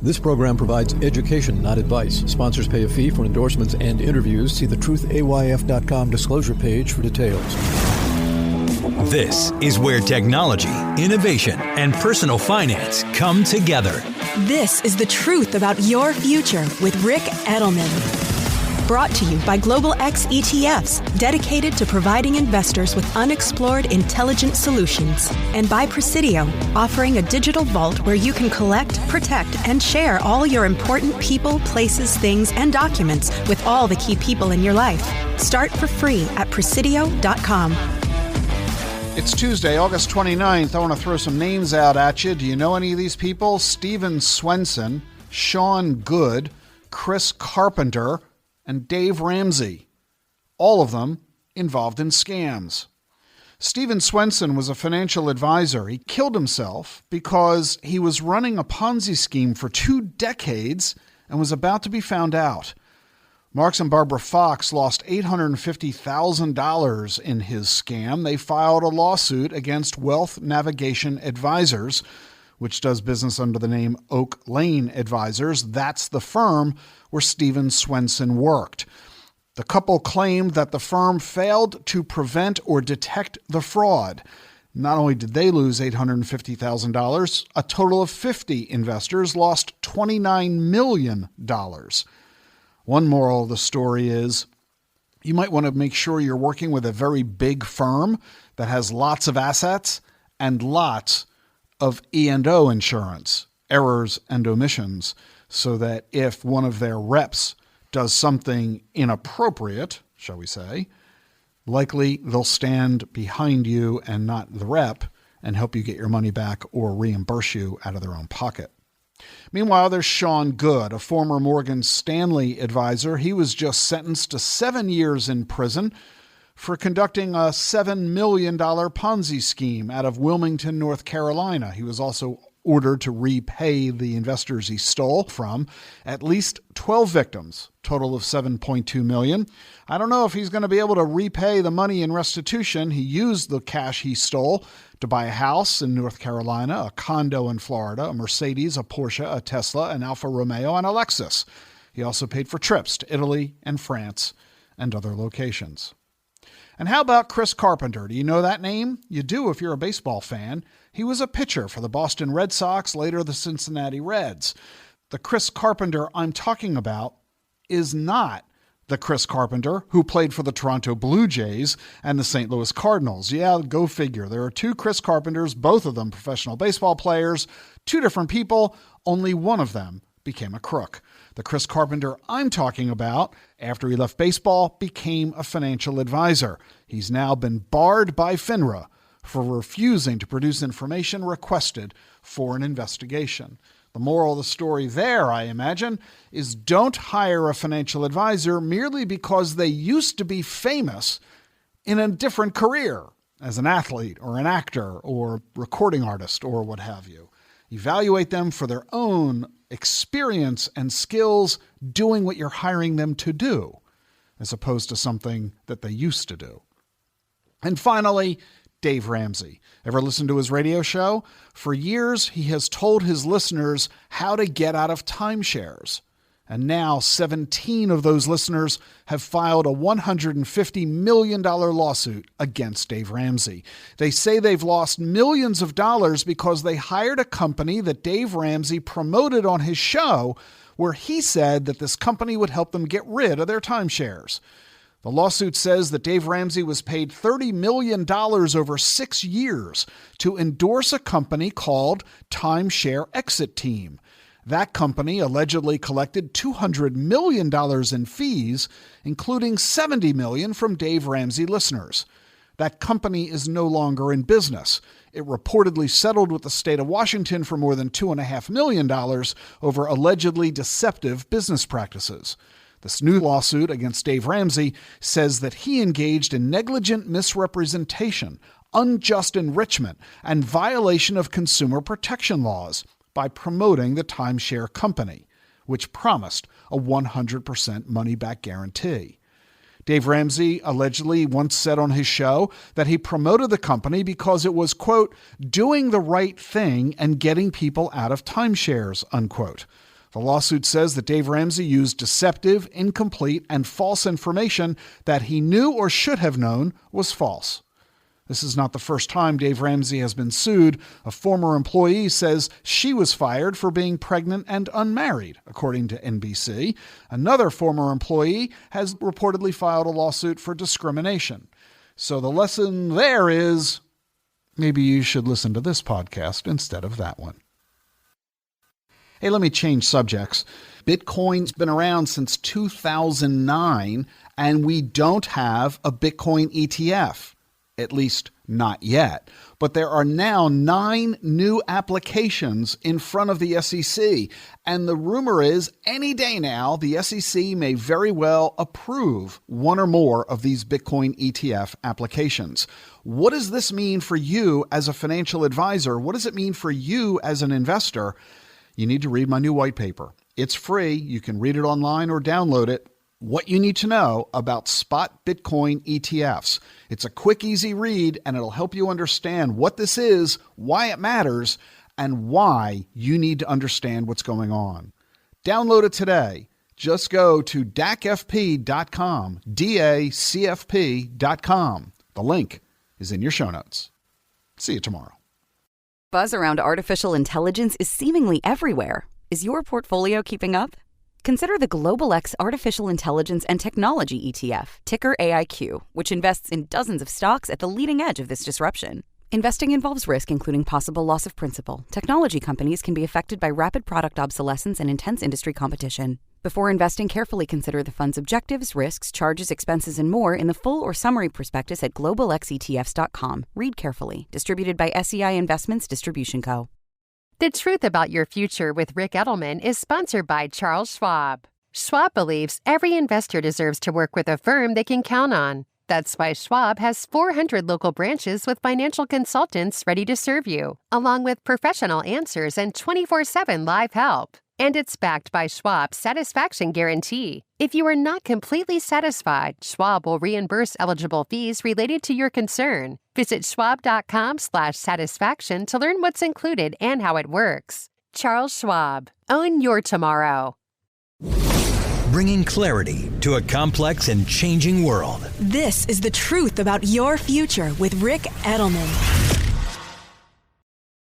This program provides education, not advice. Sponsors pay a fee for endorsements and interviews. See the truthayf.com disclosure page for details. This is where technology, innovation, and personal finance come together. This is The Truth About Your Future with Rick Edelman. Brought to you by Global X ETFs, dedicated to providing investors with unexplored intelligent solutions. And by Presidio, offering a digital vault where you can collect, protect, and share all your important people, places, things, and documents with all the key people in your life. Start for free at Presidio.com. It's Tuesday, August 29th. I want to throw some names out at you. Do you know any of these people? Steve Swenson, Shawn Good, Chris Carpenter, and Dave Ramsey. All of them involved in scams. Steve Swenson was a financial advisor. He killed himself because he was running a Ponzi scheme for 2 decades and was about to be found out. Marks and Barbara Fox lost $850,000 in his scam. They filed a lawsuit against Wealth Navigation Advisors, which does business under the name Oak Lane Advisors. That's the firm where Steve Swenson worked. The couple claimed that the firm failed to prevent or detect the fraud. Not only did they lose $850,000, a total of 50 investors lost $29 million. One moral of the story is you might want to make sure you're working with a very big firm that has lots of assets and lots of E&O insurance, errors and omissions, so that if one of their reps does something inappropriate, shall we say, likely they'll stand behind you and not the rep and help you get your money back or reimburse you out of their own pocket. Meanwhile, there's Shawn Good, a former Morgan Stanley advisor. He was just sentenced to 7 years in prison for conducting a $7 million Ponzi scheme out of Wilmington, North Carolina. He was also ordered to repay the investors he stole from, at least 12 victims, total of $7.2 million. I don't know if he's going to be able to repay the money in restitution. He used the cash he stole to buy a house in North Carolina, a condo in Florida, a Mercedes, a Porsche, a Tesla, an Alfa Romeo, and a Lexus. He also paid for trips to Italy and France and other locations. And how about Chris Carpenter? Do you know that name? You do if you're a baseball fan. He was a pitcher for the Boston Red Sox, later the Cincinnati Reds. The Chris Carpenter I'm talking about is not the Chris Carpenter who played for the Toronto Blue Jays and the St. Louis Cardinals. Yeah, go figure. There are 2 Chris Carpenters, both of them professional baseball players, 2 different people. Only one of them became a crook. The Chris Carpenter I'm talking about, after he left baseball, became a financial advisor. He's now been barred by FINRA for refusing to produce information requested for an investigation. The moral of the story there, I imagine, is don't hire a financial advisor merely because they used to be famous in a different career, as an athlete or an actor or recording artist or what have you. Evaluate them for their own experience and skills doing what you're hiring them to do, as opposed to something that they used to do. And finally, Dave Ramsey. Ever listen to his radio show? For years, he has told his listeners how to get out of timeshares. And now 17 of those listeners have filed a $150 million lawsuit against Dave Ramsey. They say they've lost millions of dollars because they hired a company that Dave Ramsey promoted on his show, where he said that this company would help them get rid of their timeshares. The lawsuit says that Dave Ramsey was paid $30 million over 6 years to endorse a company called Timeshare Exit Team. That company allegedly collected $200 million in fees, including $70 million from Dave Ramsey listeners. That company is no longer in business. It reportedly settled with the state of Washington for more than $2.5 million over allegedly deceptive business practices. This new lawsuit against Dave Ramsey says that he engaged in negligent misrepresentation, unjust enrichment, and violation of consumer protection laws by promoting the timeshare company, which promised a 100% money-back guarantee. Dave Ramsey allegedly once said on his show that he promoted the company because it was, quote, doing the right thing and getting people out of timeshares, unquote. The lawsuit says that Dave Ramsey used deceptive, incomplete, and false information that he knew or should have known was false. This is not the first time Dave Ramsey has been sued. A former employee says she was fired for being pregnant and unmarried, according to NBC. Another former employee has reportedly filed a lawsuit for discrimination. So the lesson there is maybe you should listen to this podcast instead of that one. Hey, let me change subjects. Bitcoin's been around since 2009, and we don't have a Bitcoin ETF. At least not yet. But there are now 9 new applications in front of the SEC. And the rumor is any day now, the SEC may very well approve one or more of these Bitcoin ETF applications. What does this mean for you as a financial advisor? What does it mean for you as an investor? You need to read my new white paper. It's free. You can read it online or download it. What you need to know about spot Bitcoin ETFs. It's a quick, easy read, and it'll help you understand what this is, why it matters, and why you need to understand what's going on. Download it today. Just go to dacfp.com, DACFP.com. The link is in your show notes. See you tomorrow. Buzz around artificial intelligence is seemingly everywhere. Is your portfolio keeping up? Consider the Global X Artificial Intelligence and Technology ETF, ticker AIQ, which invests in dozens of stocks at the leading edge of this disruption. Investing involves risk, including possible loss of principal. Technology companies can be affected by rapid product obsolescence and intense industry competition. Before investing, carefully consider the fund's objectives, risks, charges, expenses, and more in the full or summary prospectus at globalxetfs.com. Read carefully. Distributed by SEI Investments Distribution Co. The Truth About Your Future with Rick Edelman is sponsored by Charles Schwab. Schwab believes every investor deserves to work with a firm they can count on. That's why Schwab has 400 local branches with financial consultants ready to serve you, along with professional answers and 24/7 live help. And it's backed by Schwab's Satisfaction Guarantee. If you are not completely satisfied, Schwab will reimburse eligible fees related to your concern. Visit schwab.com/satisfaction to learn what's included and how it works. Charles Schwab. Own your tomorrow. Bringing clarity to a complex and changing world. This is The Truth About Your Future with Rick Edelman.